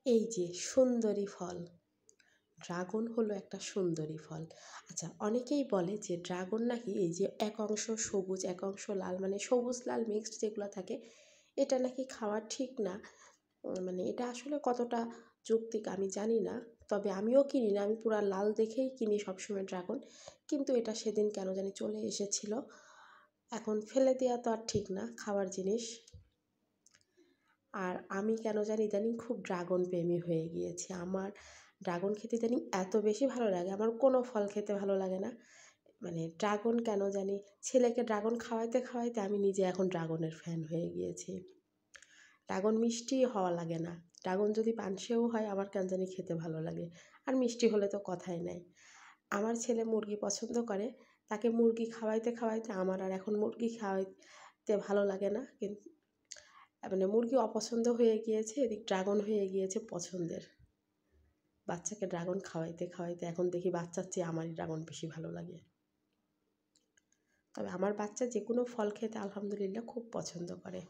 এই যে সুন্দরী ফল, ড্রাগন হলো একটা সুন্দরী ফল। আচ্ছা, অনেকেই বলে যে ড্রাগন নাকি এই যে এক অংশ সবুজ এক অংশ লাল, মানে সবুজ লাল মিক্সড যেগুলো থাকে, এটা নাকি খাওয়া ঠিক না। মানে এটা আসলে কতটা যৌক্তিক আমি জানি না, তবে আমিও কিনি না, আমি পুরা লাল দেখেই কিনি সবসময় ড্রাগন। কিন্তু এটা সেদিন কেন জানি চলে এসেছিল। এখন ফেলে দেওয়া তো আর ঠিক না, খাওয়ার জিনিস। আর আমি কেন জানি ইদানিং খুব ড্রাগন প্রেমী হয়ে গিয়েছি। আমার ড্রাগন খেতে ইদানিং এত বেশি ভালো লাগে, আমার কোনো ফল খেতে ভালো লাগে না। মানে ড্রাগন কেন জানি, ছেলেকে ড্রাগন খাওয়াইতে খাওয়াইতে আমি নিজে এখন ড্রাগনের ফ্যান হয়ে গিয়েছি। ড্রাগন মিষ্টি হওয়া লাগে না, ড্রাগন যদি পানসেও হয় আমার কেন জানি খেতে ভালো লাগে। আর মিষ্টি হলে তো কথাই নাই। আমার ছেলে মুরগি পছন্দ করে, তাকে মুরগি খাওয়াইতে খাওয়াইতে আমার আর এখন মুরগি খাওয়াইতে ভালো লাগে না। কিন্তু মানে মুরগি অপছন্দ হয়ে গিয়েছে, এদিক ড্রাগন হয়ে গিয়েছে পছন্দের। বাচ্চাকে ড্রাগন খাওয়াইতে খাওয়াইতে এখন দেখি বাচ্চার চেয়ে আমারই ড্রাগন বেশি ভালো লাগে। তবে আমার বাচ্চা যে কোনো ফল খেতে আলহামদুলিল্লাহ খুব পছন্দ করে।